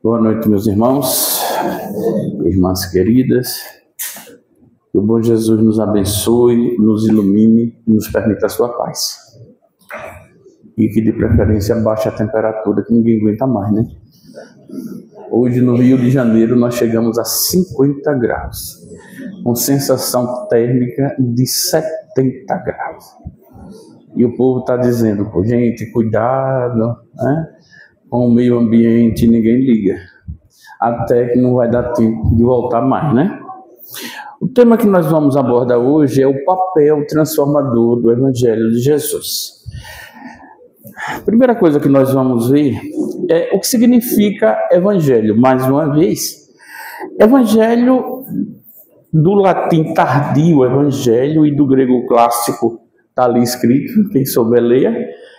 Boa noite, meus irmãos, irmãs queridas. Que o bom Jesus nos abençoe, nos ilumine e nos permita a sua paz. E que de preferência baixe a temperatura, que ninguém aguenta mais, né? Hoje no Rio de Janeiro nós chegamos a 50 graus, com sensação térmica de 70 graus. E o povo está dizendo, gente, cuidado, né? Com o meio ambiente, ninguém liga. Até que não vai dar tempo de voltar mais, né? O tema que nós vamos abordar hoje é o papel transformador do Evangelho de Jesus. A primeira coisa que nós vamos ver é o que significa Evangelho. Mais uma vez, Evangelho do latim tardio, Evangelho, e do grego clássico, está ali escrito, quem souber leia,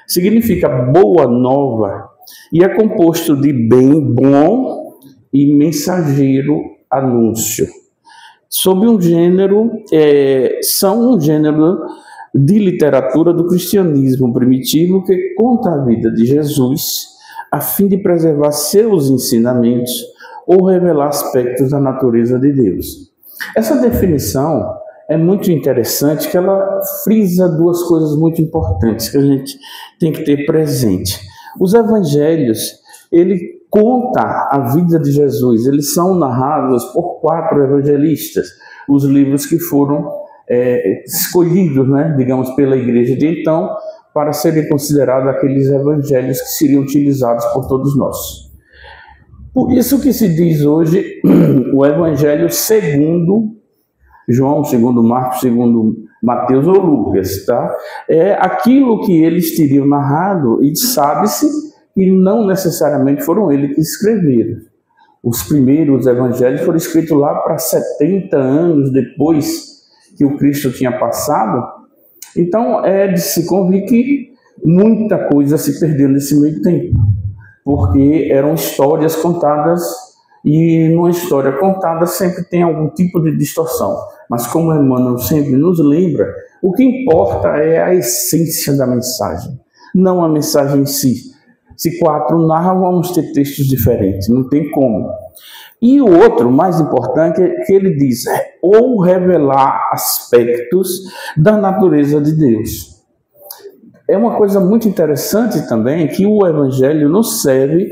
significa boa nova. E é composto de bem, bom e mensageiro, anúncio. Sob um gênero, são um gênero de literatura do cristianismo primitivo que conta a vida de Jesus a fim de preservar seus ensinamentos ou revelar aspectos da natureza de Deus. Essa definição é muito interessante, que ela frisa duas coisas muito importantes que a gente tem que ter presente. Os evangelhos, ele conta a vida de Jesus, eles são narrados por 4 evangelistas, os livros que foram escolhidos, né, digamos, pela igreja de então, para serem considerados aqueles evangelhos que seriam utilizados por todos nós. Por isso que se diz hoje o evangelho segundo João, segundo Marcos, segundo Mateus ou Lucas, tá? É aquilo que eles teriam narrado, e sabe-se que não necessariamente foram eles que escreveram. Os primeiros evangelhos foram escritos lá para 70 anos depois que o Cristo tinha passado. Então é de se convir que muita coisa se perdeu nesse meio tempo, porque eram histórias contadas, e numa história contada sempre tem algum tipo de distorção. Mas como Emmanuel sempre nos lembra, o que importa é a essência da mensagem, não a mensagem em si. Se 4 narram, vamos ter textos diferentes, não tem como. E o outro, mais importante, é que ele diz, ou revelar aspectos da natureza de Deus. É uma coisa muito interessante também, que o Evangelho nos serve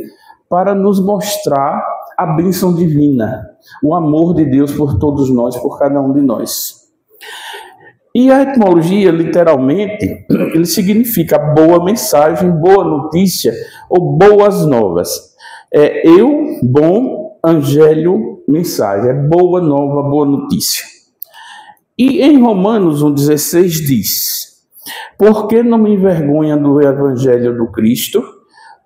para nos mostrar a bênção divina, o amor de Deus por todos nós, por cada um de nós. E a etimologia, literalmente, ele significa boa mensagem, boa notícia ou boas novas. Bom, angélio, mensagem. É boa nova, boa notícia. E em Romanos 1,16 diz, porque não me envergonha do evangelho do Cristo,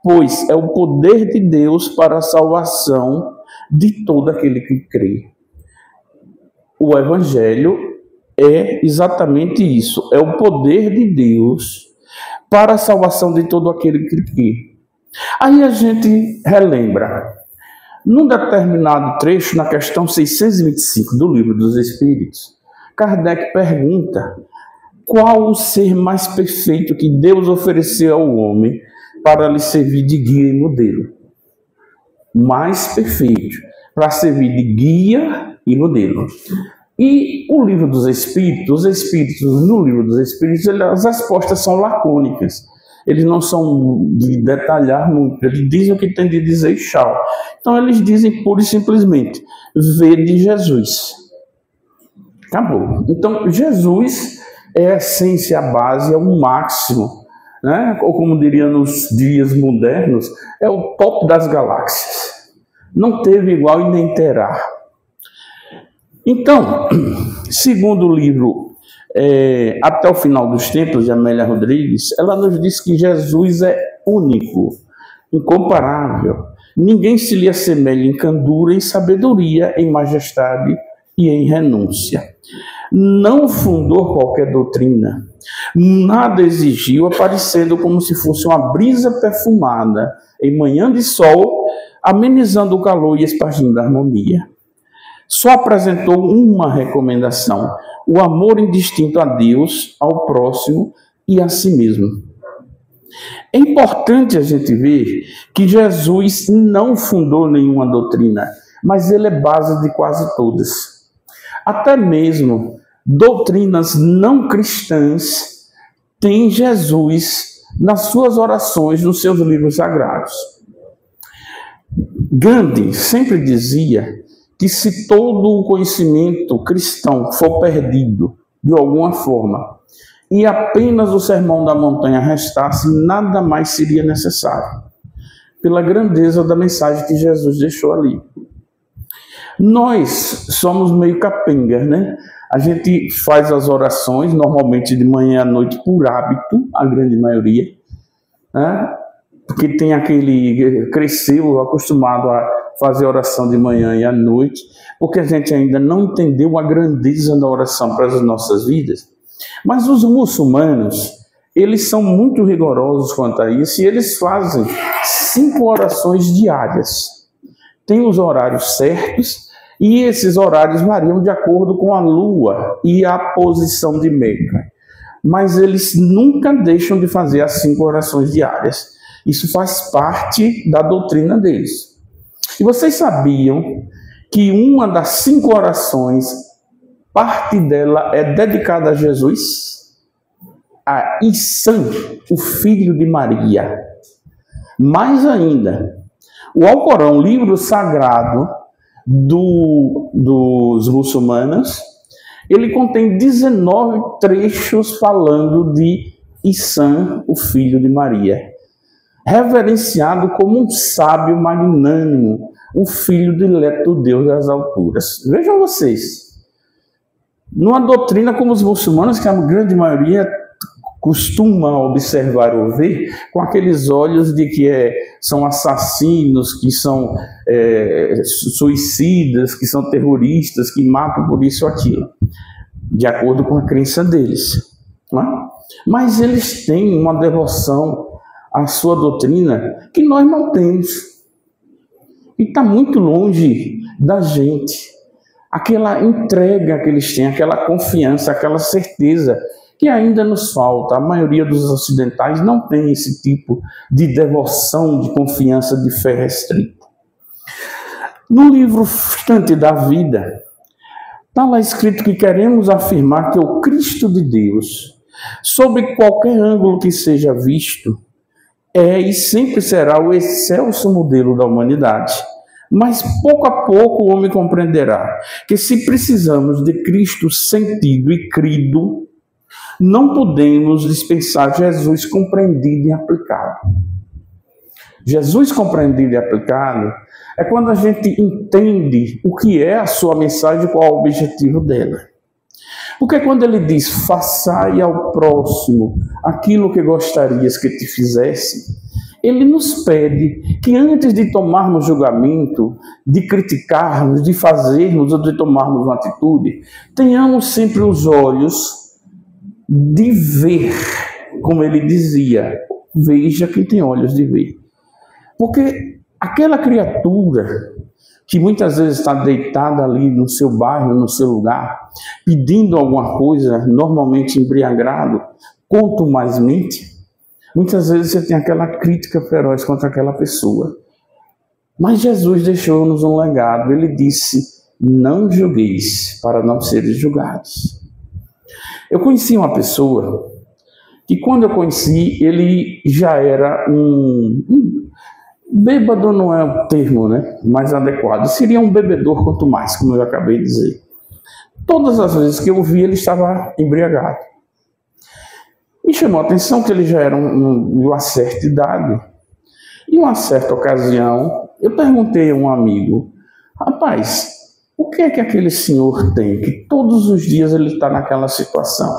pois é o poder de Deus para a salvação de todo aquele que crê. O evangelho é exatamente isso, é o poder de Deus para a salvação de todo aquele que crê. Aí a gente relembra, num determinado trecho, na questão 625 do Livro dos Espíritos, Kardec pergunta qual o ser mais perfeito que Deus ofereceu ao homem para lhe servir de guia e modelo. Mais perfeito, para servir de guia e modelo. E o Livro dos Espíritos, no Livro dos Espíritos, as respostas são lacônicas. Eles não são de detalhar muito, eles dizem o que tem de dizer e tchau. Então eles dizem pura e simplesmente, vede Jesus. Acabou. Então Jesus é a essência, a base, é o máximo, né? Ou como diria nos dias modernos, é o top das galáxias. Não teve igual e nem terá. Então, segundo o livro Até o Final dos Tempos, de Amélia Rodrigues, ela nos diz que Jesus é único, incomparável. Ninguém se lhe assemelha em candura, em sabedoria, em majestade e em renúncia. Não fundou qualquer doutrina, nada exigiu, aparecendo como se fosse uma brisa perfumada em manhã de sol, amenizando o calor e espargindo a harmonia. Só apresentou uma recomendação, o amor indistinto a Deus, ao próximo e a si mesmo. É importante a gente ver que Jesus não fundou nenhuma doutrina, mas ele é base de quase todas. Até mesmo doutrinas não cristãs têm Jesus nas suas orações, nos seus livros sagrados. Gandhi sempre dizia que se todo o conhecimento cristão for perdido de alguma forma, e apenas o Sermão da Montanha restasse, nada mais seria necessário, pela grandeza da mensagem que Jesus deixou ali. Nós somos meio capengas, né? A gente faz as orações, normalmente de manhã à noite, por hábito, a grande maioria, né? Porque tem cresceu acostumado a fazer oração de manhã e à noite, porque a gente ainda não entendeu a grandeza da oração para as nossas vidas. Mas os muçulmanos, eles são muito rigorosos quanto a isso, e eles fazem 5 orações diárias. Tem os horários certos, e esses horários variam de acordo com a lua e a posição de Meca. Mas eles nunca deixam de fazer as 5 orações diárias. Isso faz parte da doutrina deles. E vocês sabiam que uma das 5 orações, parte dela é dedicada a Jesus, a Isan, o filho de Maria. Mais ainda, o Alcorão, livro sagrado dos muçulmanos, ele contém 19 trechos falando de Isan, o filho de Maria, reverenciado como um sábio magnânimo, um filho dileto do Deus das alturas. Vejam vocês, numa doutrina como os muçulmanos, que a grande maioria costuma observar ou ver, com aqueles olhos de que são assassinos, que são suicidas, que são terroristas, que matam por isso ou aquilo, de acordo com a crença deles. Não é? Mas eles têm uma devoção à sua doutrina que nós não temos. E está muito longe da gente. Aquela entrega que eles têm, aquela confiança, aquela certeza que ainda nos falta. A maioria dos ocidentais não tem esse tipo de devoção, de confiança, de fé restrita. No livro Frustrante da Vida, está lá escrito que queremos afirmar que o Cristo de Deus, sob qualquer ângulo que seja visto, é e sempre será o excelso modelo da humanidade. Mas pouco a pouco o homem compreenderá que se precisamos de Cristo sentido e crido, não podemos dispensar Jesus compreendido e aplicado. Jesus compreendido e aplicado é quando a gente entende o que é a sua mensagem e qual é o objetivo dela. Porque quando ele diz, façai ao próximo aquilo que gostarias que te fizesse, ele nos pede que antes de tomarmos julgamento, de criticarmos, de fazermos ou de tomarmos uma atitude, tenhamos sempre os olhos de ver, como ele dizia, veja quem tem olhos de ver. Porque aquela criatura que muitas vezes está deitada ali no seu bairro, no seu lugar, pedindo alguma coisa, normalmente embriagado, contumazmente, muitas vezes você tem aquela crítica feroz contra aquela pessoa. Mas Jesus deixou-nos um legado. Ele disse, não julgueis para não seres julgados. Eu conheci uma pessoa que quando eu conheci, ele já era bêbado não é o termo, né, mais adequado. Seria um bebedor quanto mais, como eu acabei de dizer. Todas as vezes que eu vi, ele estava embriagado. Me chamou a atenção que ele já era de uma certa idade. Em uma certa ocasião, eu perguntei a um amigo, rapaz, o que é que aquele senhor tem que todos os dias ele está naquela situação?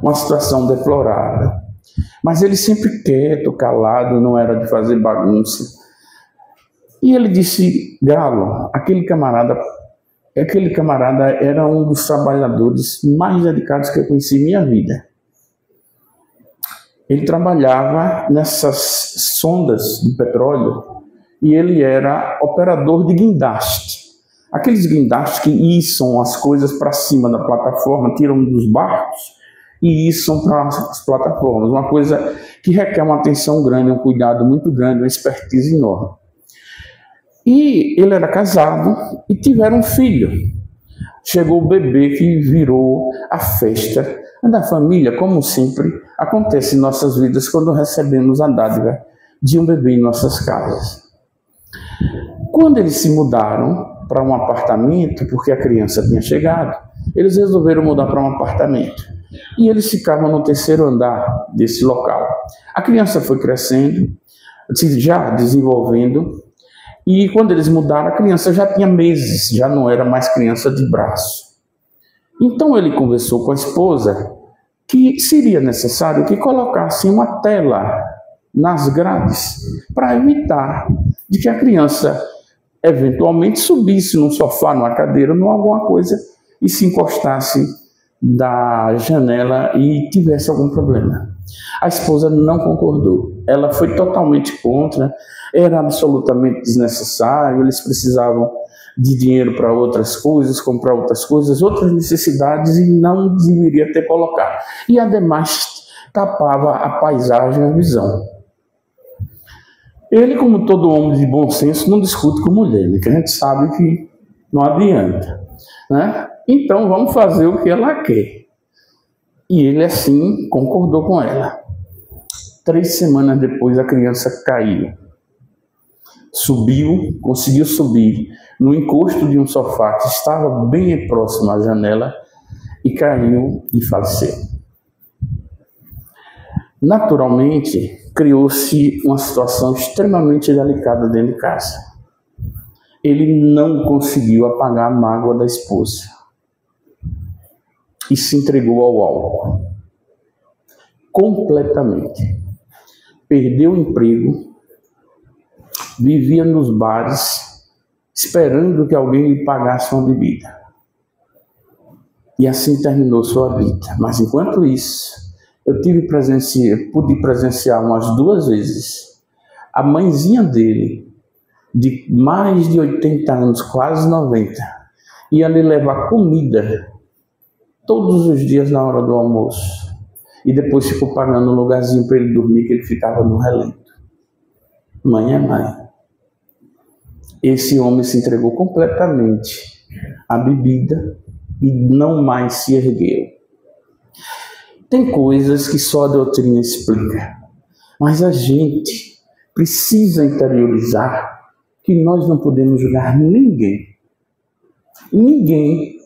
Uma situação deplorável. Mas ele sempre quieto, calado, não era de fazer bagunça. E ele disse, Galo, aquele camarada era um dos trabalhadores mais dedicados que eu conheci em minha vida. Ele trabalhava nessas sondas de petróleo e ele era operador de guindaste. Aqueles guindastes que içam as coisas para cima da plataforma, tiram dos barcos e isso para as plataformas. Uma coisa que requer uma atenção grande, um cuidado muito grande, uma expertise enorme. E ele era casado e tiveram um filho. Chegou o bebê que virou a festa da família, como sempre acontece em nossas vidas quando recebemos a dádiva de um bebê em nossas casas. Quando eles se mudaram para um apartamento, porque a criança tinha chegado, eles resolveram mudar para um apartamento. E eles ficavam no terceiro andar desse local. A criança foi crescendo, já desenvolvendo, e quando eles mudaram, a criança já tinha meses, já não era mais criança de braço. Então ele conversou com a esposa que seria necessário que colocassem uma tela nas grades para evitar de que a criança eventualmente subisse num sofá, numa cadeira, numa alguma coisa e se encostasse da janela e tivesse algum problema. A esposa não concordou. Ela foi totalmente contra, era absolutamente desnecessário, eles precisavam de dinheiro para outras coisas, comprar outras coisas, outras necessidades e não deveria ter colocado. E ademais tapava a paisagem, a visão. Ele, como todo homem de bom senso, não discute com mulher, né? Que a gente sabe que não adianta, né? Então vamos fazer o que ela quer. E ele assim concordou com ela. 3 semanas depois a criança caiu. Subiu, conseguiu subir no encosto de um sofá que estava bem próximo à janela e caiu e faleceu. Naturalmente, criou-se uma situação extremamente delicada dentro de casa. Ele não conseguiu apagar a mágoa da esposa e se entregou ao álcool completamente. Perdeu o emprego, vivia nos bares esperando que alguém lhe pagasse uma bebida. E assim terminou sua vida. Mas enquanto isso, eu pude presenciar umas 2 vezes a mãezinha dele, de mais de 80 anos, quase 90, ia lhe levar comida todos os dias na hora do almoço. E depois ficou pagando um lugarzinho para ele dormir, que ele ficava no relento. Mãe é mãe. Esse homem se entregou completamente à bebida e não mais se ergueu. Tem coisas que só a doutrina explica, mas a gente precisa interiorizar que nós não podemos julgar ninguém. Ninguém,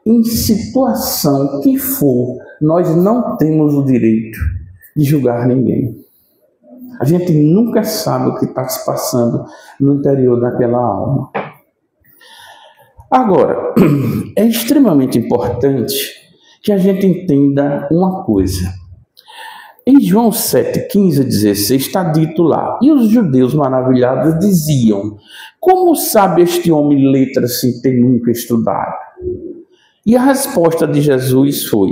em situação que for, nós não temos o direito de julgar ninguém. A gente nunca sabe o que está se passando no interior daquela alma. Agora, é extremamente importante que a gente entenda uma coisa. Em João 7, 15 a 16 está dito lá: e os judeus maravilhados diziam: como sabe este homem letras sem ter nunca estudado? E a resposta de Jesus foi: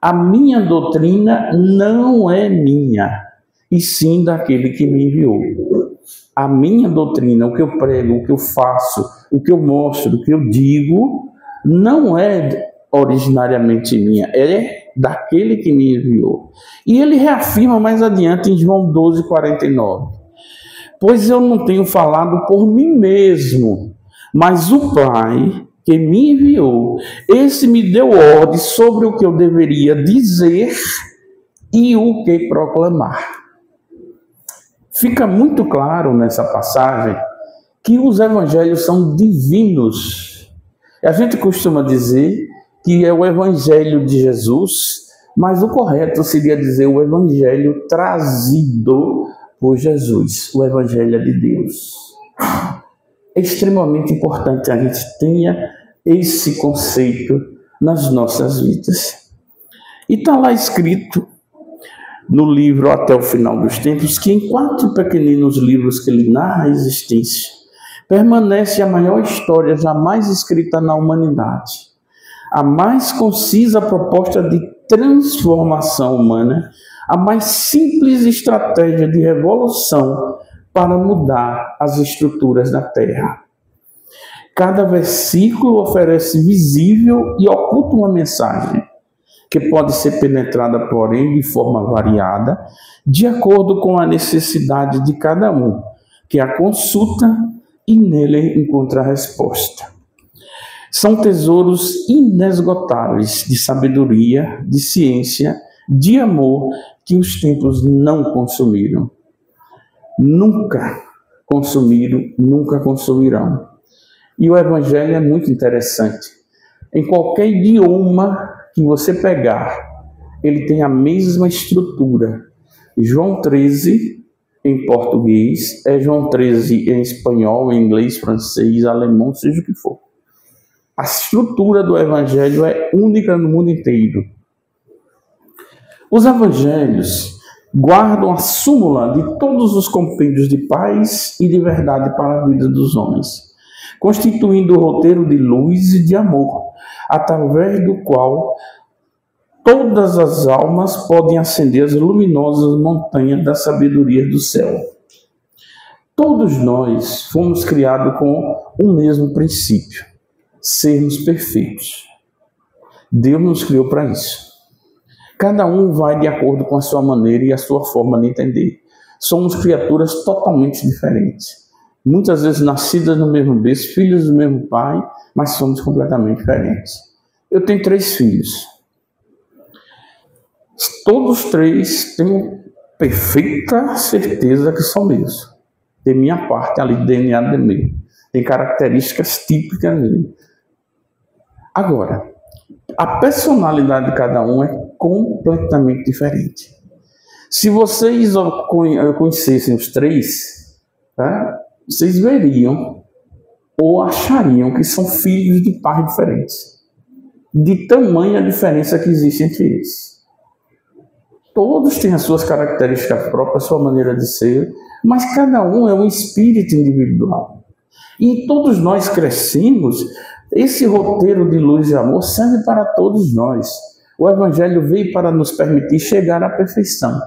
a minha doutrina não é minha, e sim daquele que me enviou. A minha doutrina, o que eu prego, o que eu faço, o que eu mostro, o que eu digo, não é originariamente minha, é daquele que me enviou. E ele reafirma mais adiante em João 12, 49. Pois eu não tenho falado por mim mesmo, mas o Pai que me enviou, esse me deu ordem sobre o que eu deveria dizer e o que proclamar. Fica muito claro nessa passagem que os evangelhos são divinos. A gente costuma dizer que é o evangelho de Jesus, mas o correto seria dizer o evangelho trazido por Jesus, o evangelho de Deus. É extremamente importante que a gente tenha esse conceito nas nossas vidas. E está lá escrito no livro Até o Final dos Tempos, que em 4 pequeninos livros que ele narra a existência, permanece a maior história jamais escrita na humanidade. A mais concisa proposta de transformação humana, a mais simples estratégia de revolução para mudar as estruturas da Terra. Cada versículo oferece visível e oculta uma mensagem que pode ser penetrada, porém, de forma variada, de acordo com a necessidade de cada um, que a consulta e nele encontra a resposta. São tesouros inesgotáveis de sabedoria, de ciência, de amor, que os tempos não consumiram. Nunca consumiram, nunca consumirão. E o Evangelho é muito interessante. Em qualquer idioma que você pegar, ele tem a mesma estrutura. João 13, em português, é João 13 em espanhol, em inglês, francês, alemão, seja o que for. A estrutura do Evangelho é única no mundo inteiro. Os Evangelhos guardam a súmula de todos os compêndios de paz e de verdade para a vida dos homens, constituindo o roteiro de luz e de amor, através do qual todas as almas podem ascender as luminosas montanhas da sabedoria do céu. Todos nós fomos criados com o mesmo princípio, sermos perfeitos. Deus nos criou para isso. Cada um vai de acordo com a sua maneira e a sua forma de entender. Somos criaturas totalmente diferentes. Muitas vezes nascidas no mesmo berço, filhos do mesmo pai, mas somos completamente diferentes. Eu tenho 3 filhos. Todos 3 tenho perfeita certeza que são meus. Tem minha parte ali, DNA de meio. Tem características típicas dele. Agora, a personalidade de cada um é completamente diferente. Se vocês conhecessem os 3, tá? Vocês veriam ou achariam que são filhos de pais diferentes. De tamanha diferença que existe entre eles. Todos têm as suas características próprias, a sua maneira de ser, mas cada um é um espírito individual. E todos nós crescemos, esse roteiro de luz e amor serve para todos nós. O Evangelho veio para nos permitir chegar à perfeição.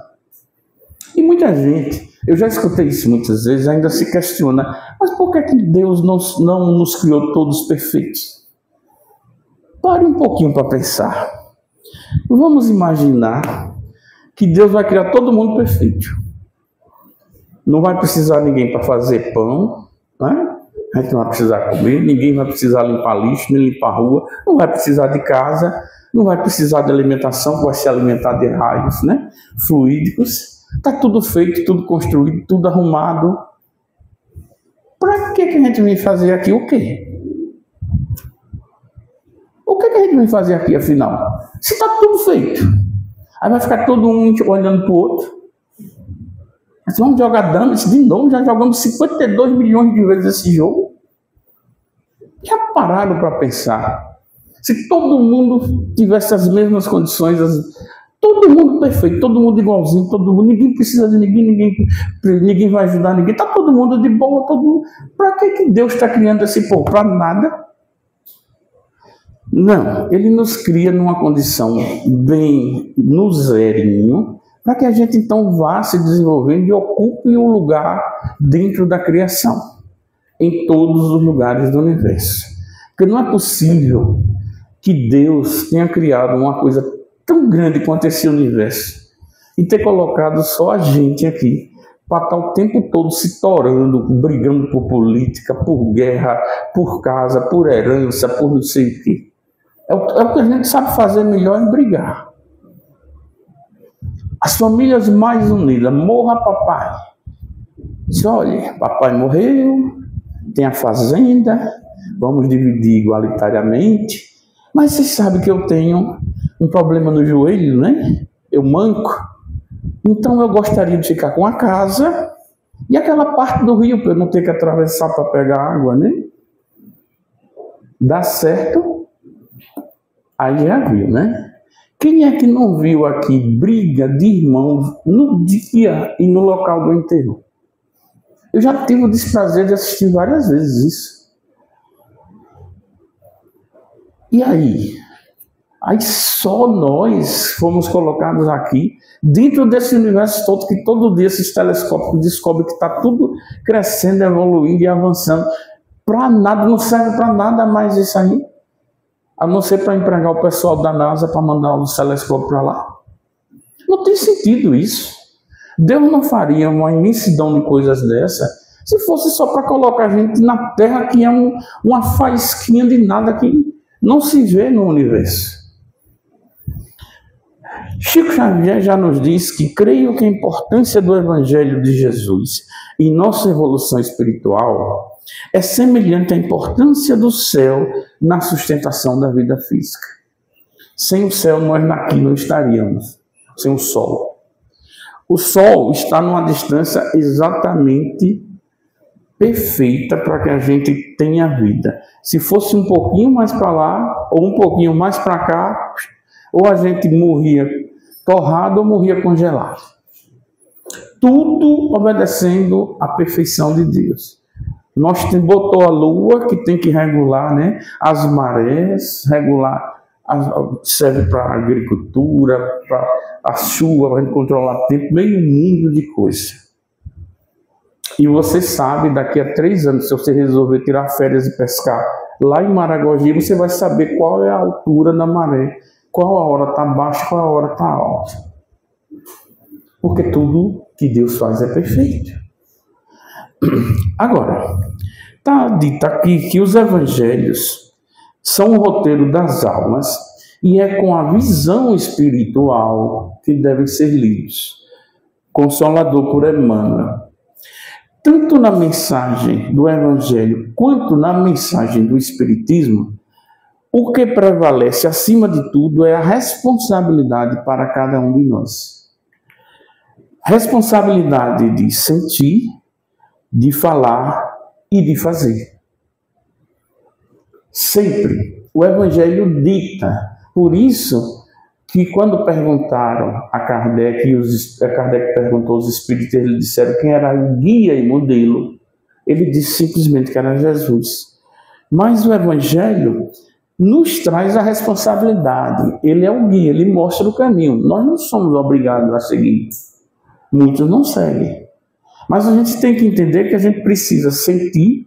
E muita gente, eu já escutei isso muitas vezes, ainda se questiona, mas por que Deus não nos criou todos perfeitos? Pare um pouquinho para pensar. Vamos imaginar que Deus vai criar todo mundo perfeito. Não vai precisar ninguém para fazer pão, né? A gente não vai precisar comer, ninguém vai precisar limpar lixo, nem limpar a rua, não vai precisar de casa, não vai precisar de alimentação, vai se alimentar de raios, né? Fluídicos. Está tudo feito, tudo construído, tudo arrumado. Para que a gente vem fazer aqui o quê? O que a gente vem fazer aqui, afinal? Se está tudo feito. Aí vai ficar todo um olhando para o outro. Nós vamos jogar damas de novo, já jogamos 52 milhões de vezes esse jogo. Já pararam para pensar? Se todo mundo tivesse as mesmas condições, todo mundo perfeito, todo mundo igualzinho, todo mundo, ninguém precisa de ninguém vai ajudar ninguém, está todo mundo de boa, todo mundo. Para que Deus está criando esse povo? Para nada. Não, Ele nos cria numa condição bem no zerinho, para que a gente então vá se desenvolvendo e ocupe um lugar dentro da criação, em todos os lugares do universo. Porque não é possível que Deus tenha criado uma coisa tão grande quanto esse universo e ter colocado só a gente aqui para estar o tempo todo se torando, brigando por política, por guerra, por casa, por herança, por não sei o quê. É o que a gente sabe fazer melhor em brigar. As famílias mais unidas, morra papai. Diz, olha, papai morreu, tem a fazenda, vamos dividir igualitariamente, mas vocês sabem que eu tenho um problema no joelho, né? Eu manco. Então eu gostaria de ficar com a casa e aquela parte do rio para eu não ter que atravessar para pegar água, né? Dá certo? Aí já viu, né? Quem é que não viu aqui briga de irmãos no dia e no local do enterro? Eu já tive o desprazer de assistir várias vezes isso. E aí? Aí só nós fomos colocados aqui, dentro desse universo todo, que todo dia esses telescópios descobrem que está tudo crescendo, evoluindo e avançando. Para nada, não serve para nada mais isso aí. A não ser para empregar o pessoal da NASA para mandar o telescópio para lá. Não tem sentido isso. Deus não faria uma imensidão de coisas dessa se fosse só para colocar a gente na Terra, que é uma faísquinha de nada que não se vê no universo. Chico Xavier já nos diz que creio que a importância do Evangelho de Jesus em nossa evolução espiritual é semelhante à importância do céu na sustentação da vida física. Sem o céu, nós aqui não estaríamos. Sem o sol. O sol está numa distância exatamente perfeita para que a gente tenha vida. Se fosse um pouquinho mais para lá, ou um pouquinho mais para cá, ou a gente morria torrado ou morria congelado. Tudo obedecendo à perfeição de Deus. Nós botou a lua, que tem que regular, né, as marés, regular, serve para a agricultura, para a chuva, para controlar o tempo, meio mundo de coisa. E você sabe, daqui a 3 anos, se você resolver tirar férias e pescar lá em Maragogi, você vai saber qual é a altura da maré, qual a hora está baixa, qual a hora está alta. Porque tudo que Deus faz é perfeito. Agora, está dito aqui que os evangelhos são o roteiro das almas e é com a visão espiritual que devem ser lidos. Consolador por Emmanuel. Tanto na mensagem do Evangelho quanto na mensagem do Espiritismo, o que prevalece acima de tudo é a responsabilidade para cada um de nós. Responsabilidade de sentir, de falar e de fazer. Sempre o Evangelho dita. Por isso que quando perguntaram a Kardec, Kardec perguntou aos espíritos, eles disseram quem era o guia e modelo. Ele disse simplesmente que era Jesus. Mas o Evangelho nos traz a responsabilidade. Ele é o guia, ele mostra o caminho. Nós não somos obrigados a seguir. Muitos não seguem. Mas a gente tem que entender que a gente precisa sentir,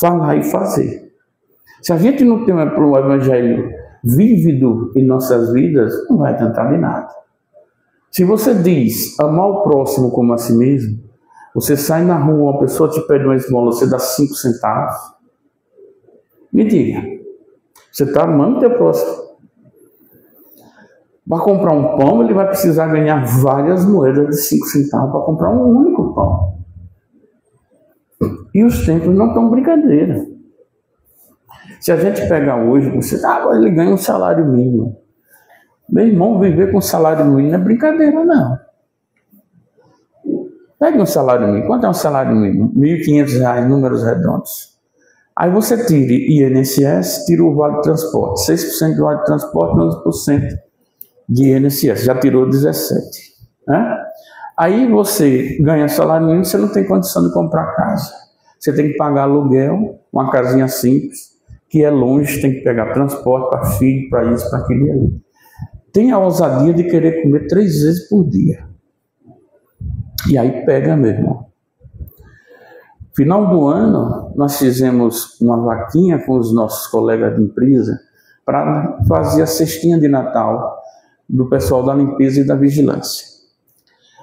falar e fazer. Se a gente não tem um Evangelho vívido em nossas vidas, não vai adiantar de nada. Se você diz amar o próximo como a si mesmo, você sai na rua, uma pessoa te pede uma esmola, você dá 5 centavos. Me diga, você está amando o teu próximo. Para comprar um pão, ele vai precisar ganhar várias moedas de 5 centavos para comprar um único pão. E os tempos não estão brincadeira. Se a gente pegar hoje, você, agora ele ganha um salário mínimo. Meu irmão, viver com salário mínimo não é brincadeira, não. Pegue um salário mínimo. Quanto é um salário mínimo? R$ 1.500, números redondos. Aí você tira INSS, tira o vale de transporte. 6% do vale de transporte, 11% de INSS. Já tirou 17%. Né? Aí você ganha salário mínimo, você não tem condição de comprar casa. Você tem que pagar aluguel, uma casinha simples, que é longe, tem que pegar transporte para filho, para isso, para aquilo e ali. Tem a ousadia de querer comer 3 vezes por dia. E aí pega, meu irmão. Final do ano, nós fizemos uma vaquinha com os nossos colegas de empresa para fazer a cestinha de Natal do pessoal da limpeza e da vigilância.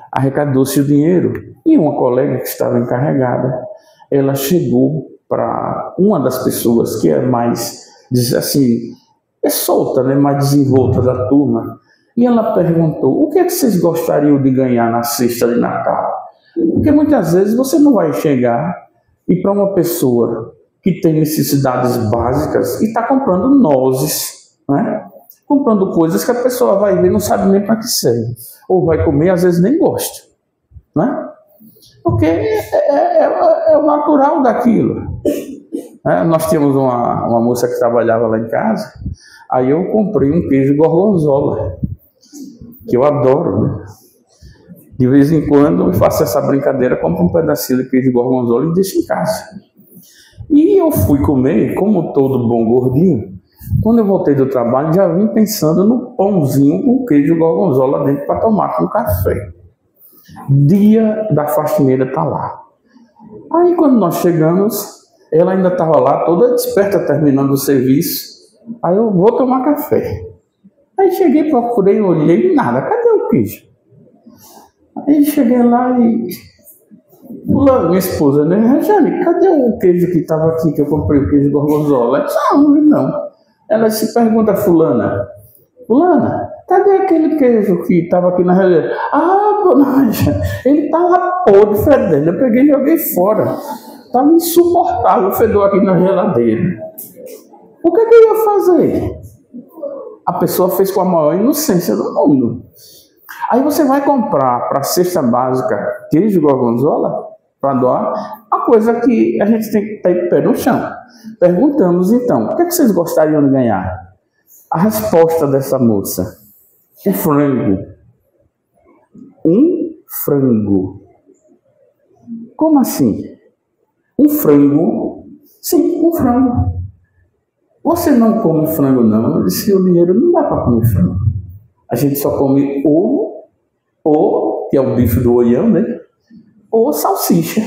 Arrecadou-se o dinheiro e uma colega que estava encarregada, ela chegou para uma das pessoas que é mais, assim, é solta, né, mais desenvolta da turma, e ela perguntou, o que é que vocês gostariam de ganhar na cesta de Natal? Porque muitas vezes você não vai chegar e para uma pessoa que tem necessidades básicas e está comprando nozes, né? Comprando coisas que a pessoa vai ver e não sabe nem para que serve. Ou vai comer, às vezes nem gosta, né? Porque é o natural daquilo. Nós tínhamos uma moça que trabalhava lá em casa, aí eu comprei um queijo gorgonzola, que eu adoro, né? De vez em quando eu faço essa brincadeira, compro um pedacinho de queijo gorgonzola e deixo em casa. E eu fui comer, como todo bom gordinho, quando eu voltei do trabalho, já vim pensando no pãozinho com queijo gorgonzola dentro para tomar com café. Dia da faxineira tá lá. Aí quando nós chegamos, ela ainda estava lá, toda desperta, terminando o serviço. Aí eu vou tomar café. Aí cheguei, procurei, olhei, nada, cadê o queijo? Aí cheguei lá e... minha esposa, né? Jane, cadê o queijo que estava aqui, que eu comprei o queijo gorgonzola? Eu disse, não. Ela se pergunta, fulana, cadê aquele queijo que estava aqui na realidade? Dona Jane, ele estava podre, fedendo. Eu peguei e joguei fora. Estava insuportável o fedor aqui na geladeira. O que eu ia fazer? A pessoa fez com a maior inocência do mundo. Aí você vai comprar para a cesta básica queijo gorgonzola para doar, a coisa que a gente tem que estar de pé no chão. Perguntamos então, o que vocês gostariam de ganhar? A resposta dessa moça: um frango. Um frango. Como assim? Um frango? Sim, um frango. Você não come frango, não? Eu disse, o dinheiro não dá para comer frango. A gente só come ovo, ou, que é o bife do olhão, né? Ou salsicha.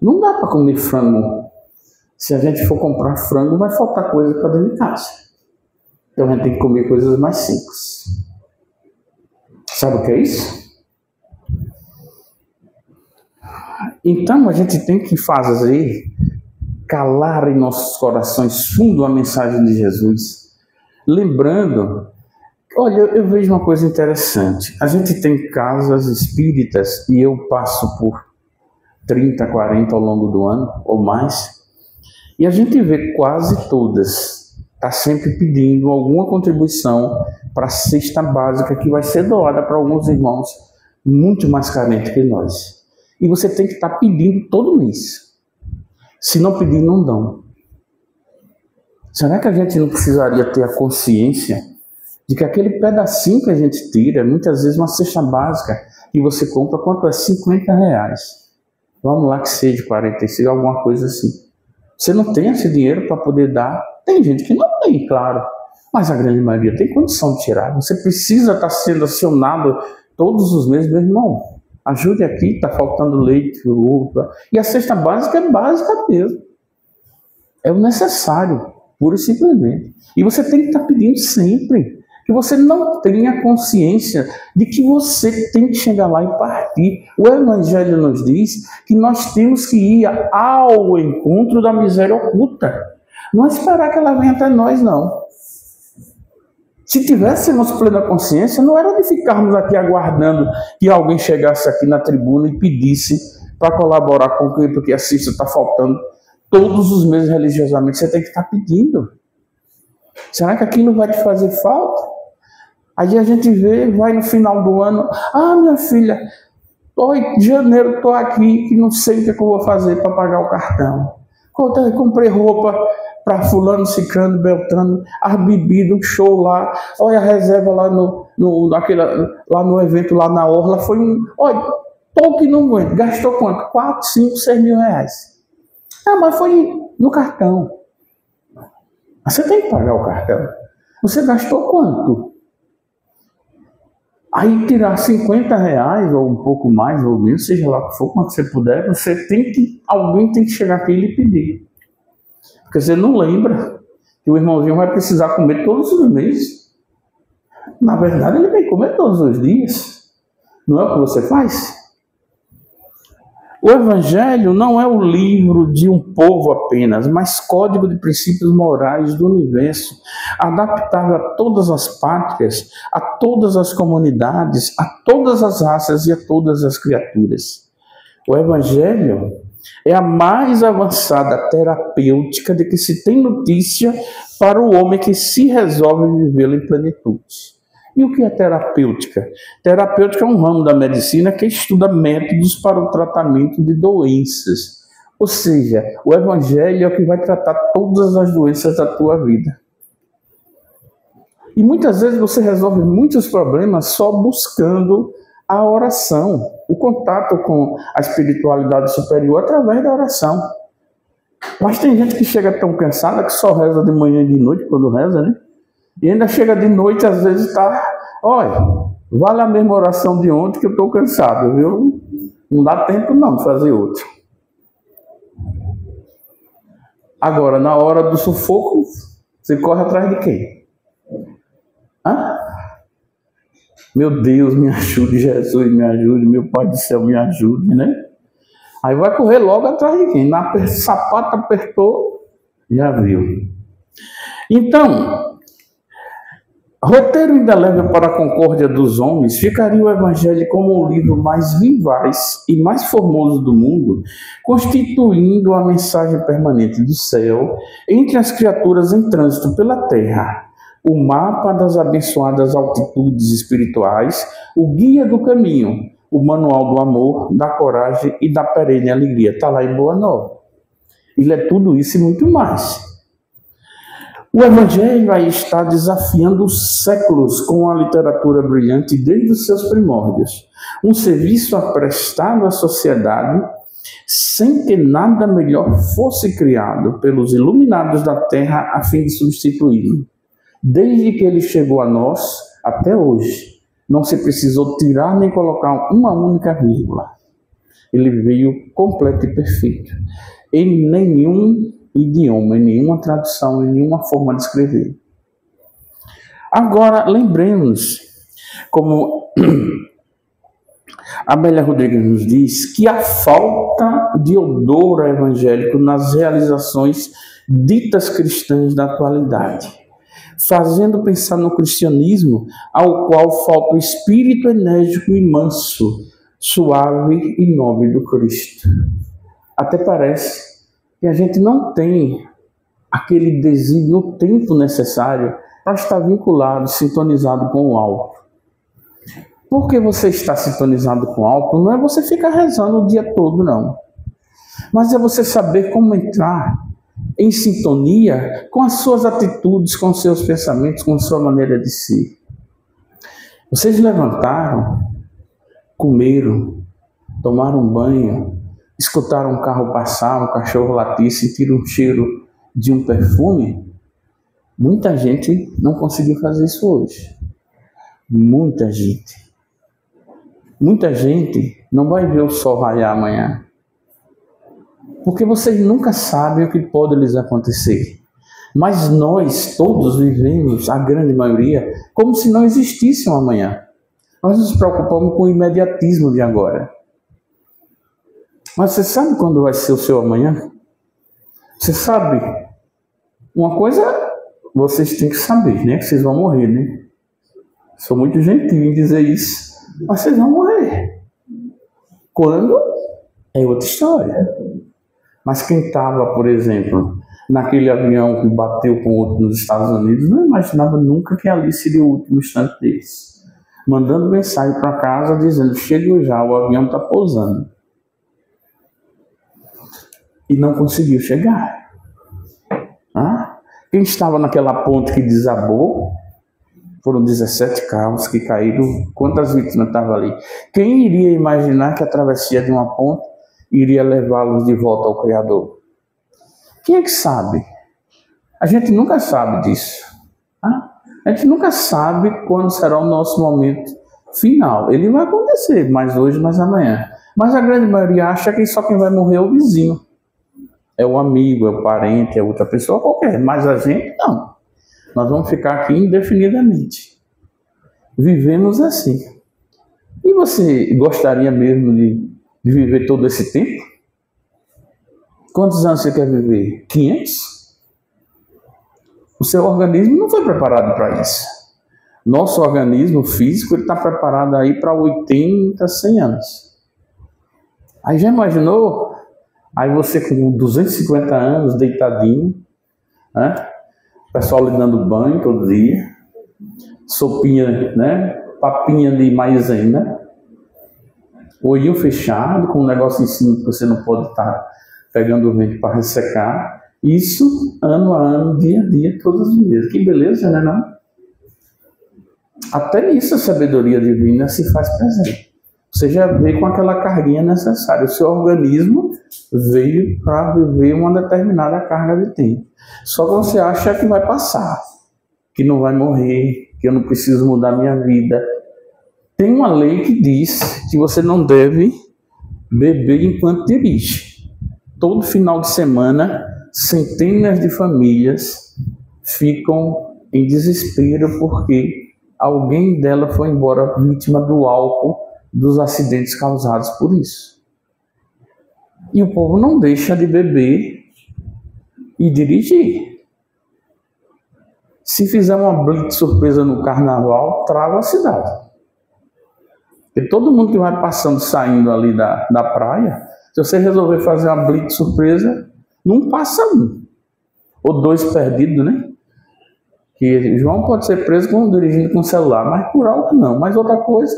Não dá para comer frango. Se a gente for comprar frango, vai faltar coisa para dentro de casa. Então a gente tem que comer coisas mais simples. Sabe o que é isso? Então a gente tem que fazer calar em nossos corações fundo a mensagem de Jesus. Lembrando, olha, eu vejo uma coisa interessante. A gente tem casas espíritas e eu passo por 30, 40 ao longo do ano ou mais. E a gente vê quase todas está sempre pedindo alguma contribuição para a cesta básica que vai ser doada para alguns irmãos muito mais carentes que nós. E você tem que estar pedindo todo mês. Se não pedir, não dão. Será que a gente não precisaria ter a consciência de que aquele pedacinho que a gente tira, muitas vezes uma cesta básica que você compra, quanto é? R$50. Vamos lá que seja 45, alguma coisa assim. Você não tem esse dinheiro para poder dar. Tem gente que não tem, claro. Mas a grande maioria tem condição de tirar. Você precisa estar sendo acionado todos os meses, meu irmão. Ajude aqui, está faltando leite, uva. E a cesta básica é básica mesmo. É o necessário, pura e simplesmente. E você tem que estar pedindo sempre. Que você não tenha consciência de que você tem que chegar lá e partir. O Evangelho nos diz que nós temos que ir ao encontro da miséria oculta. Não esperar que ela venha até nós, não. Se tivéssemos plena consciência, não era de ficarmos aqui aguardando que alguém chegasse aqui na tribuna e pedisse para colaborar com o porque a cesta está faltando. Todos os meses religiosamente você tem que estar pedindo. Será que aquilo vai te fazer falta? Aí a gente vê, vai no final do ano, minha filha, em janeiro estou aqui e não sei o que eu vou fazer para pagar o cartão. Comprei roupa para fulano, ciclano, beltrano, as bebidas, show lá, olha a reserva lá lá no evento, lá na Orla, foi tô que não aguento, gastou quanto? 4, 5, 6 mil reais. Mas foi no cartão. Você tem que pagar o cartão. Você gastou quanto? Aí tirar 50 reais, ou um pouco mais, ou menos, seja lá o que for, quando você puder, alguém tem que chegar aqui e lhe pedir. Porque você não lembra que o irmãozinho vai precisar comer todos os meses. Na verdade, ele tem que comer todos os dias. Não é o que você faz? O Evangelho não é o livro de um povo apenas, mas código de princípios morais do universo, adaptável a todas as pátrias, a todas as comunidades, a todas as raças e a todas as criaturas. O Evangelho é a mais avançada terapêutica de que se tem notícia para o homem que se resolve vivê-la em plenitude. E o que é terapêutica? Terapêutica é um ramo da medicina que estuda métodos para o tratamento de doenças. Ou seja, o Evangelho é o que vai tratar todas as doenças da tua vida. E muitas vezes você resolve muitos problemas só buscando a oração, o contato com a espiritualidade superior através da oração. Mas tem gente que chega tão cansada que só reza de manhã e de noite quando reza, né? E ainda chega de noite, às vezes está, vale a mesma oração de ontem que eu estou cansado, viu? Não dá tempo não de fazer outra. Agora, na hora do sufoco, Você corre atrás de quem? Hã? Meu Deus, me ajude, Jesus, me ajude, meu Pai do céu, me ajude, né? Aí vai correr logo atrás de quem? Sapato apertou, já viu. Então, roteiro ainda leva para a concórdia dos homens, ficaria o Evangelho como o livro mais vivaz e mais formoso do mundo, constituindo a mensagem permanente do céu entre as criaturas em trânsito pela terra, o mapa das abençoadas altitudes espirituais, o guia do caminho, o manual do amor, da coragem e da perene alegria. Está lá em Boa Nova. Ele é tudo isso e muito mais. O Evangelho aí está desafiando os séculos com a literatura brilhante desde os seus primórdios. Um serviço prestado à sociedade sem que nada melhor fosse criado pelos iluminados da terra a fim de substituí-lo. Desde que ele chegou a nós, até hoje, não se precisou tirar nem colocar uma única vírgula. Ele veio completo e perfeito. Em nenhum idioma, em nenhuma tradução, em nenhuma forma de escrever. Agora, lembremos, como Amélia Rodrigues nos diz, que a falta de odor evangélico nas realizações ditas cristãs da atualidade, fazendo pensar no cristianismo ao qual falta o espírito enérgico e manso, suave e nobre do Cristo. Até parece que a gente não tem aquele desígnio, o tempo necessário para estar vinculado, sintonizado com o alto. Porque você está sintonizado com o alto, não é você ficar rezando o dia todo, não. Mas é você saber como entrar em sintonia com as suas atitudes, com os seus pensamentos, com a sua maneira de ser. Vocês levantaram, comeram, tomaram um banho, escutaram um carro passar, um cachorro latir, sentiram um cheiro de um perfume? Muita gente não conseguiu fazer isso hoje. Muita gente. Muita gente não vai ver o sol raiar amanhã. Porque vocês nunca sabem o que pode lhes acontecer. Mas nós todos vivemos, a grande maioria, como se não existisse um amanhã. Nós nos preocupamos com o imediatismo de agora. Mas você sabe quando vai ser o seu amanhã? Você sabe? Uma coisa vocês têm que saber, né? Que vocês vão morrer, né? Sou muito gentil em dizer isso. Mas vocês vão morrer. Quando? É outra história. Mas quem estava, por exemplo, naquele avião que bateu com outro nos Estados Unidos, não imaginava nunca que ali seria o último instante deles. Mandando mensagem para casa dizendo, chegou já, o avião está pousando. E não conseguiu chegar. Quem estava naquela ponte que desabou, foram 17 carros que caíram. Quantas vítimas estavam ali? Quem iria imaginar que a travessia de uma ponte iria levá-los de volta ao Criador? Quem é que sabe? A gente nunca sabe disso. A gente nunca sabe quando será o nosso momento final. Ele vai acontecer, mais hoje, mais amanhã. Mas a grande maioria acha que só quem vai morrer é o vizinho. É o amigo, é o parente, é outra pessoa qualquer. Mas a gente não. Nós vamos ficar aqui indefinidamente. Vivemos assim. E você gostaria mesmo de viver todo esse tempo? Quantos anos você quer viver? 500? O seu organismo não foi preparado para isso. Nosso organismo físico está preparado aí para 80, 100 anos. Aí já imaginou? Aí você com 250 anos, deitadinho, né? O pessoal lhe dando banho todo dia, sopinha, né? Papinha de maisena, olhinho fechado, com um negócio em cima que você não pode estar pegando o vento para ressecar. Isso, ano a ano, dia a dia, todos os dias. Que beleza, né? Não? Até nisso a sabedoria divina se faz presente. Você já veio com aquela carguinha necessária. O seu organismo veio para viver uma determinada carga de tempo. Só que você acha que vai passar, que não vai morrer, que eu não preciso mudar minha vida. Tem uma lei que diz que você não deve beber enquanto dirige. Todo final de semana, centenas de famílias ficam em desespero porque alguém dela foi embora vítima do álcool, dos acidentes causados por isso. E o povo não deixa de beber e dirigir. Se fizer uma blitz surpresa no carnaval, trava a cidade. Porque todo mundo que vai passando, saindo ali da praia, se você resolver fazer uma blitz surpresa, não passa um. Ou dois perdidos, né? Que João pode ser preso dirigindo com celular, mas por algo não. Mas outra coisa...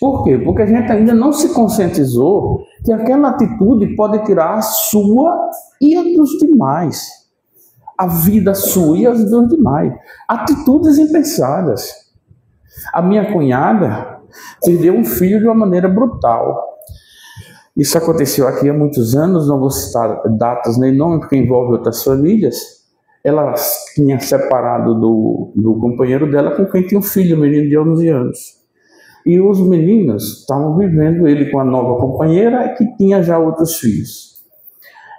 Por quê? Porque a gente ainda não se conscientizou que aquela atitude pode tirar a sua e a dos demais. A vida sua e a dos demais. Atitudes impensadas. A minha cunhada perdeu um filho de uma maneira brutal. Isso aconteceu aqui há muitos anos, não vou citar datas nem nome, porque envolve outras famílias. Ela tinha separado do companheiro dela com quem tinha um filho, um menino de 11 anos. E os meninos estavam vivendo, ele com a nova companheira, que tinha já outros filhos.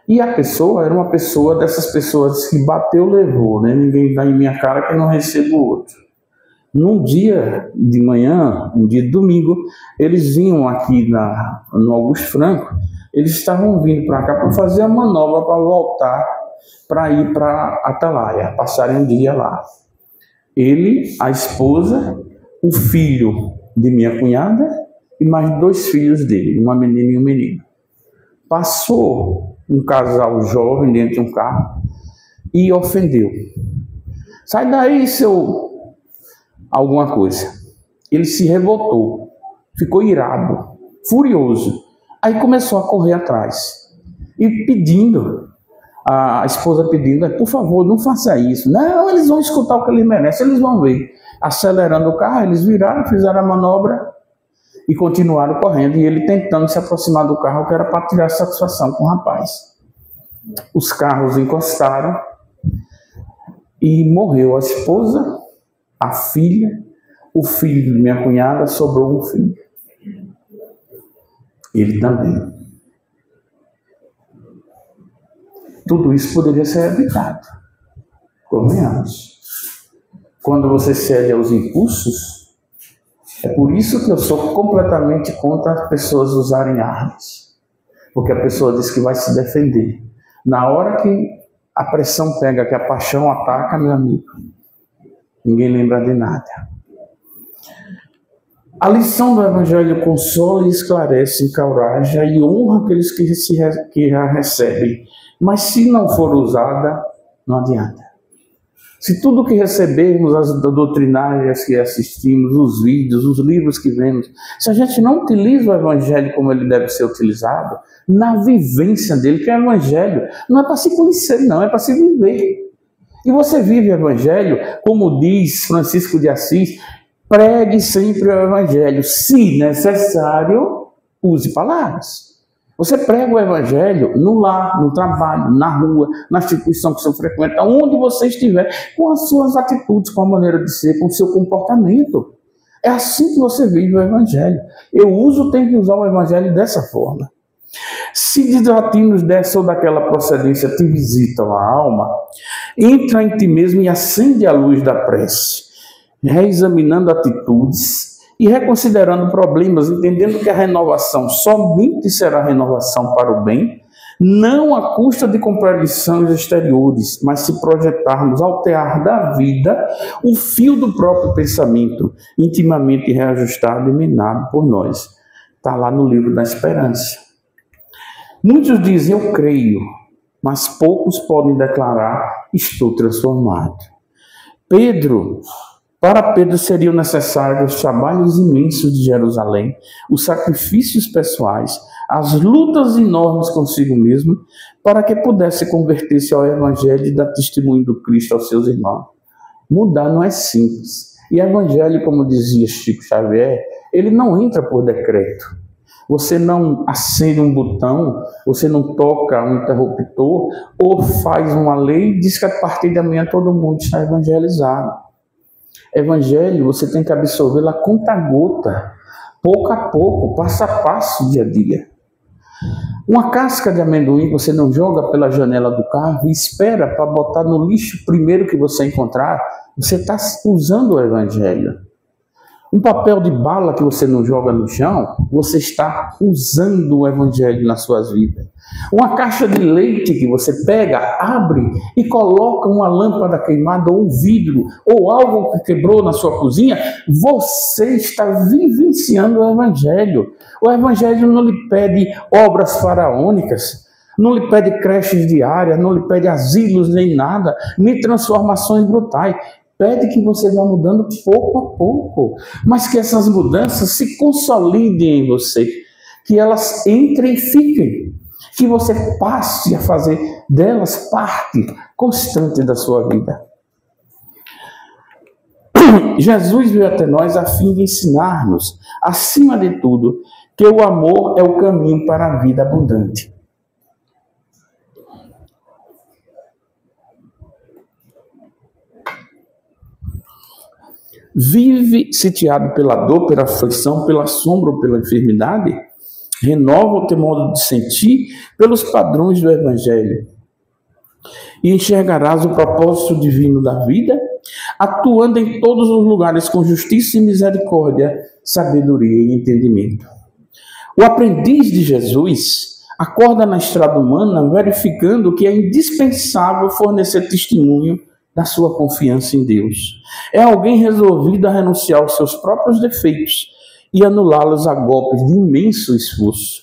E a pessoa era uma pessoa dessas pessoas que bateu, levou, né? Ninguém dá em minha cara que eu não recebo o outro. Num dia de manhã, um dia de domingo, eles vinham aqui no Augusto Franco, eles estavam vindo para cá para fazer a manobra para voltar, para ir para Atalaia, passarem um dia lá. Ele, a esposa, o filho de minha cunhada e mais 2 filhos dele, uma menina e um menino. Passou um casal jovem dentro de um carro e ofendeu. Sai daí, seu... alguma coisa. Ele se revoltou, ficou irado, furioso. Aí começou a correr atrás e pedindo, a esposa pedindo, por favor, não faça isso. Não, eles vão escutar o que eles merecem, eles vão ver. Acelerando o carro, eles viraram, fizeram a manobra e continuaram correndo. E ele tentando se aproximar do carro, que era para tirar satisfação com o rapaz. Os carros encostaram e morreu a esposa, a filha, o filho de minha cunhada, sobrou um filho. Ele também. Tudo isso poderia ser evitado. Convenhamos. Quando você cede aos impulsos, é por isso que eu sou completamente contra as pessoas usarem armas. Porque a pessoa diz que vai se defender. Na hora que a pressão pega, que a paixão ataca, meu amigo, ninguém lembra de nada. A lição do Evangelho consola e esclarece, encoraja e honra aqueles que a recebem. Mas se não for usada, não adianta. Se tudo que recebermos, as doutrinárias que assistimos, os vídeos, os livros que vemos, se a gente não utiliza o Evangelho como ele deve ser utilizado, na vivência dele, que é o Evangelho, não é para se conhecer, não, é para se viver. E você vive o Evangelho, como diz Francisco de Assis, pregue sempre o Evangelho. Se necessário, use palavras. Você prega o Evangelho no lar, no trabalho, na rua, na instituição que você frequenta, onde você estiver, com as suas atitudes, com a maneira de ser, com o seu comportamento. É assim que você vive o Evangelho. Tenho que usar o Evangelho dessa forma. Se desatinos dessa ou daquela procedência te visitam a alma, entra em ti mesmo e acende a luz da prece, reexaminando atitudes e reconsiderando problemas, entendendo que a renovação somente será renovação para o bem, não à custa de contradições exteriores, mas se projetarmos ao tear da vida o fio do próprio pensamento, intimamente reajustado e minado por nós. Está lá no livro da Esperança. Muitos dizem, eu creio, mas poucos podem declarar, estou transformado. Para Pedro seriam necessários os trabalhos imensos de Jerusalém, os sacrifícios pessoais, as lutas enormes consigo mesmo, para que pudesse converter-se ao Evangelho e dar testemunho do Cristo aos seus irmãos. Mudar não é simples. E o Evangelho, como dizia Chico Xavier, ele não entra por decreto. Você não acende um botão, você não toca um interruptor, ou faz uma lei e diz que a partir de amanhã todo mundo está evangelizado. Evangelho, você tem que absorvê-lo a conta-gota, pouco a pouco, passo a passo, dia a dia. Uma casca de amendoim você não joga pela janela do carro e espera para botar no lixo primeiro que você encontrar. Você está usando o Evangelho. Um papel de bala que você não joga no chão, você está usando o Evangelho nas suas vidas. Uma caixa de leite que você pega, abre e coloca uma lâmpada queimada ou um vidro ou algo que quebrou na sua cozinha, você está vivenciando o Evangelho. O Evangelho não lhe pede obras faraônicas, não lhe pede creches diárias, não lhe pede asilos nem nada, nem transformações brutais. Pede que você vá mudando pouco a pouco, mas que essas mudanças se consolidem em você, que elas entrem e fiquem, que você passe a fazer delas parte constante da sua vida. Jesus veio até nós a fim de ensinar-nos, acima de tudo, que o amor é o caminho para a vida abundante. Vive sitiado pela dor, pela aflição, pela sombra ou pela enfermidade, renova o teu modo de sentir pelos padrões do Evangelho e enxergarás o propósito divino da vida, atuando em todos os lugares com justiça e misericórdia, sabedoria e entendimento. O aprendiz de Jesus acorda na estrada humana verificando que é indispensável fornecer testemunho da sua confiança em Deus. É alguém resolvido a renunciar aos seus próprios defeitos e anulá-los a golpes de imenso esforço.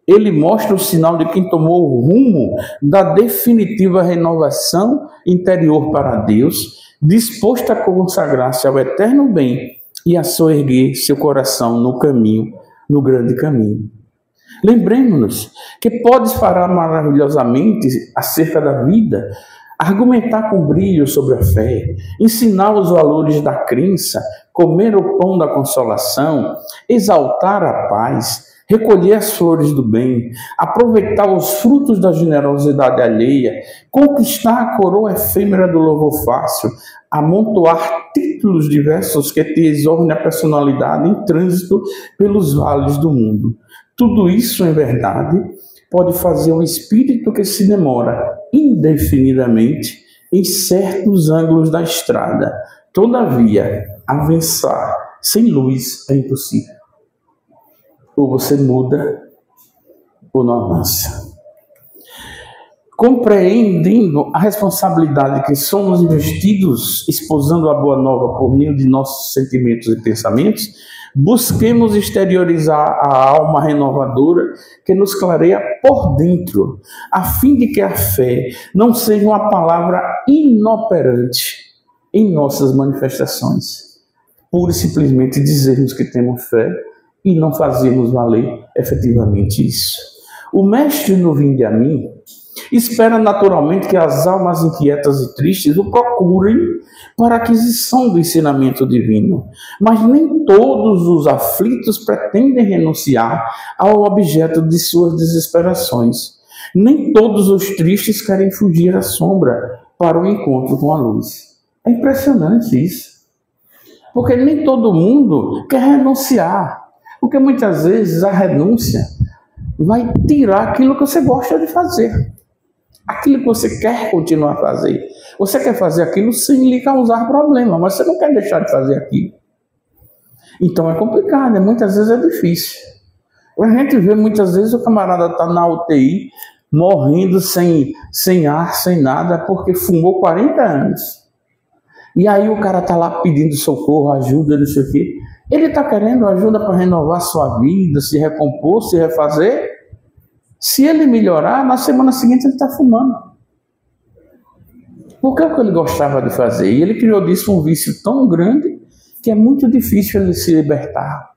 Ele mostra o sinal de quem tomou o rumo da definitiva renovação interior para Deus, disposto a consagrar-se ao eterno bem e a soerguer seu coração no caminho, no grande caminho. Lembremos-nos que podes falar maravilhosamente acerca da vida, argumentar com brilho sobre a fé, ensinar os valores da crença, comer o pão da consolação, exaltar a paz, recolher as flores do bem, aproveitar os frutos da generosidade alheia, conquistar a coroa efêmera do louvor fácil, amontoar títulos diversos que te exornem a personalidade em trânsito pelos vales do mundo. Tudo isso, em verdade, pode fazer um espírito que se demora indefinidamente em certos ângulos da estrada. Todavia, avançar sem luz é impossível. Ou você muda, ou não avança. Compreendendo a responsabilidade que somos investidos, exposando a boa nova por meio de nossos sentimentos e pensamentos, busquemos exteriorizar a alma renovadora que nos clareia por dentro, a fim de que a fé não seja uma palavra inoperante em nossas manifestações. Pura e simplesmente dizermos que temos fé e não fazermos valer efetivamente isso. O mestre no Vinde a mim espera naturalmente que as almas inquietas e tristes o procurem para a aquisição do ensinamento divino. Mas nem todos os aflitos pretendem renunciar ao objeto de suas desesperações. Nem todos os tristes querem fugir à sombra para o encontro com a luz. É impressionante isso. Porque nem todo mundo quer renunciar. Porque muitas vezes a renúncia vai tirar aquilo que você gosta de fazer. Aquilo que você quer continuar a fazer. Você quer fazer aquilo sem lhe causar problema, mas você não quer deixar de fazer aquilo. Então é complicado, muitas vezes é difícil. A gente vê muitas vezes o camarada está na UTI, morrendo sem ar, sem nada, porque fumou 40 anos. E aí o cara está lá pedindo socorro, ajuda, não sei o quê. Ele está querendo ajuda para renovar sua vida, se recompor, se refazer. Se ele melhorar, na semana seguinte ele está fumando. Porque é o que ele gostava de fazer. E ele criou disso um vício tão grande que é muito difícil ele se libertar.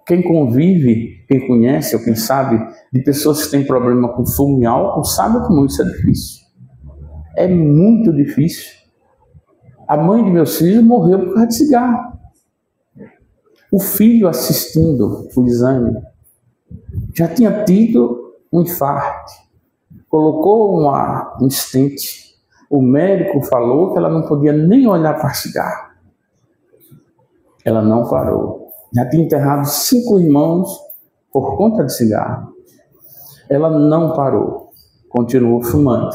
Quem convive, quem conhece ou quem sabe de pessoas que têm problema com fumo e álcool, sabe como isso é difícil. É muito difícil. A mãe de meus filhos morreu por causa de cigarro. O filho assistindo o exame já tinha tido um infarto, colocou um stent. O médico falou que ela não podia nem olhar para cigarro. Ela não parou. Já tinha enterrado 5 irmãos por conta de cigarro. Ela não parou, continuou fumando.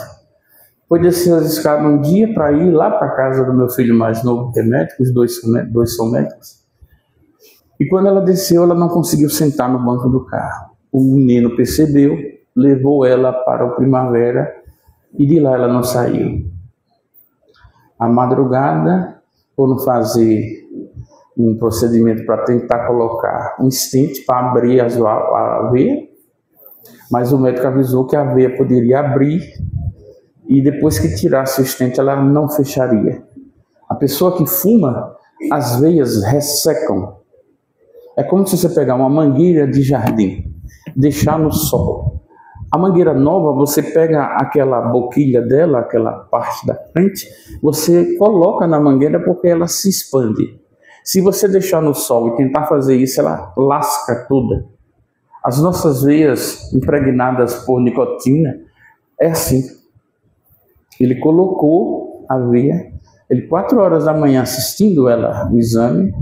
Foi descer as escadas um dia para ir lá para a casa do meu filho mais novo, que é médico, os dois são médicos. E quando ela desceu, ela não conseguiu sentar no banco do carro. O menino percebeu, levou ela para o Primavera e de lá ela não saiu. À madrugada, foram fazer um procedimento para tentar colocar um stent para abrir a veia, mas o médico avisou que a veia poderia abrir e depois que tirasse o stent ela não fecharia. A pessoa que fuma, as veias ressecam. É como se você pegar uma mangueira de jardim, deixar no sol. A mangueira nova, você pega aquela boquilha dela, aquela parte da frente, você coloca na mangueira porque ela se expande. Se você deixar no sol e tentar fazer isso, ela lasca toda. As nossas veias impregnadas por nicotina é assim. Ele colocou a veia, ele 4 horas da manhã assistindo ela o exame,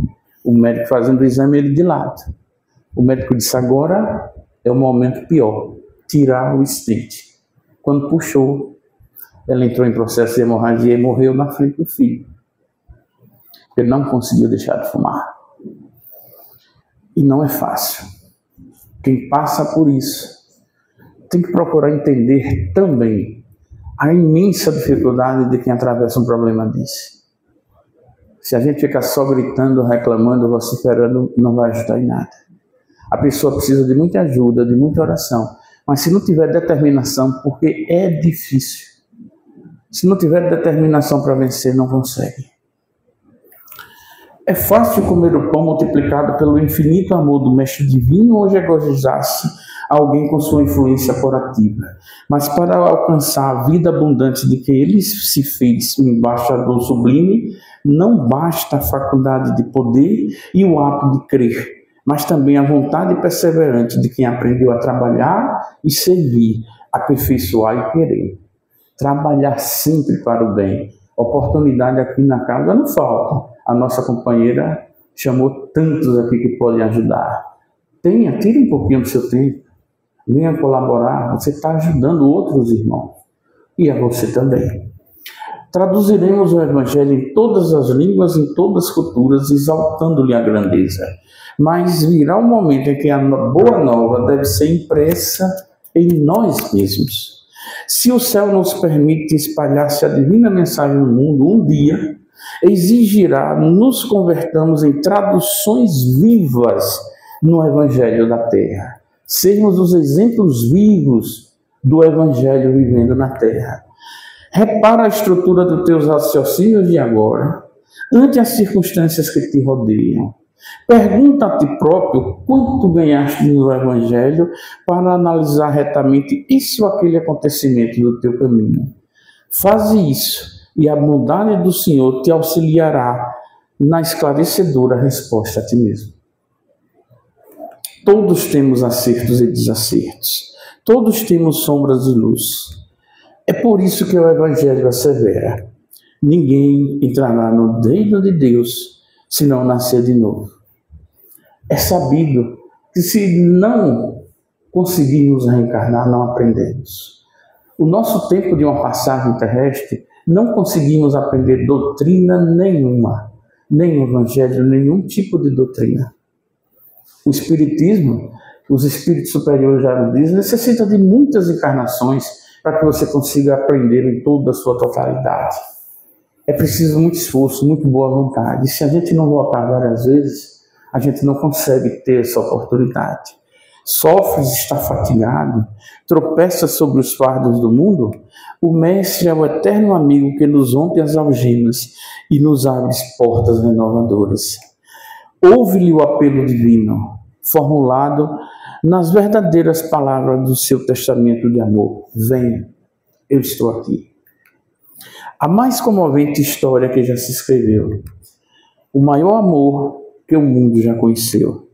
o médico fazendo o exame, ele de lado. O médico disse, agora é o momento pior, tirar o stent. Quando puxou, ela entrou em processo de hemorragia e morreu na frente do filho. Ele não conseguiu deixar de fumar. E não é fácil. Quem passa por isso tem que procurar entender também a imensa dificuldade de quem atravessa um problema desse. Se a gente ficar só gritando, reclamando, vociferando, não vai ajudar em nada. A pessoa precisa de muita ajuda, de muita oração. Mas se não tiver determinação, porque é difícil. Se não tiver determinação para vencer, não consegue. É fácil comer o pão multiplicado pelo infinito amor do Mestre Divino ou regozijar-se alguém com sua influência curativa. Mas para alcançar a vida abundante de que ele se fez um embaixador sublime, não basta a faculdade de poder e o ato de crer, mas também a vontade perseverante de quem aprendeu a trabalhar e servir, aperfeiçoar e querer. Trabalhar sempre para o bem. Oportunidade aqui na casa não falta. A nossa companheira chamou tantos aqui que podem ajudar. Tire um pouquinho do seu tempo. Venha colaborar. Você está ajudando outros irmãos. E a você também. Traduziremos o Evangelho em todas as línguas, em todas as culturas, exaltando-lhe a grandeza. Mas virá um momento em que a boa nova deve ser impressa em nós mesmos. Se o céu nos permite espalhar-se a divina mensagem no mundo, um dia exigirá nos convertamos em traduções vivas no Evangelho da Terra. Sermos os exemplos vivos do Evangelho vivendo na Terra. Repara a estrutura dos teus raciocínios de agora, ante as circunstâncias que te rodeiam. Pergunta a ti próprio quanto ganhaste no Evangelho para analisar retamente esse ou aquele acontecimento do teu caminho. Faze isso e a bondade do Senhor te auxiliará na esclarecedora resposta a ti mesmo. Todos temos acertos e desacertos. Todos temos sombras e luz. É por isso que o Evangelho assevera: ninguém entrará no reino de Deus se não nascer de novo. É sabido que se não conseguirmos reencarnar, não aprendemos. O nosso tempo de uma passagem terrestre, não conseguimos aprender doutrina nenhuma, nem o Evangelho, nenhum tipo de doutrina. O Espiritismo, os espíritos superiores já nos dizem, necessita de muitas encarnações para que você consiga aprender em toda a sua totalidade. É preciso muito esforço, muito boa vontade. E se a gente não voltar várias vezes, a gente não consegue ter essa oportunidade. Sofres, está fatigado, tropeça sobre os fardos do mundo, o Mestre é o eterno amigo que nos rompe as algemas e nos abre portas renovadoras. Ouve-lhe o apelo divino, formulado nas verdadeiras palavras do seu testamento de amor. Venha, eu estou aqui. A mais comovente história que já se escreveu, o maior amor que o mundo já conheceu,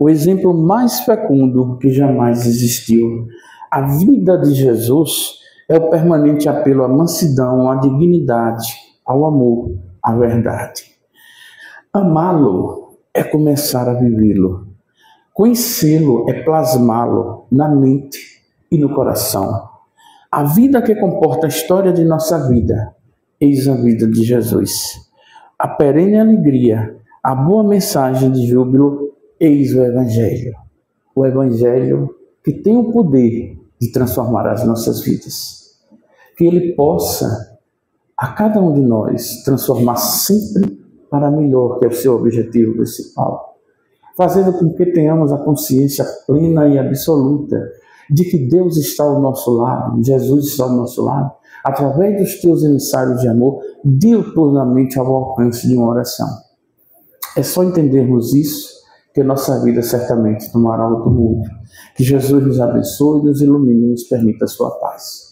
o exemplo mais fecundo que jamais existiu. A vida de Jesus é o permanente apelo à mansidão, à dignidade, ao amor, à verdade. Amá-lo é começar a vivê-lo. Conhecê-lo é plasmá-lo na mente. e no coração. A vida que comporta a história de nossa vida, eis a vida de Jesus. A perene alegria, a boa mensagem de júbilo, eis o Evangelho. O Evangelho que tem o poder de transformar as nossas vidas. Que ele possa, a cada um de nós, transformar sempre para melhor, que é o seu objetivo principal. Fazendo com que tenhamos a consciência plena e absoluta de que Deus está ao nosso lado, Jesus está ao nosso lado, através dos teus emissários de amor, diuturnamente ao alcance de uma oração. É só entendermos isso que nossa vida certamente tomará outro mundo. Que Jesus nos abençoe, nos ilumine e nos permita a sua paz.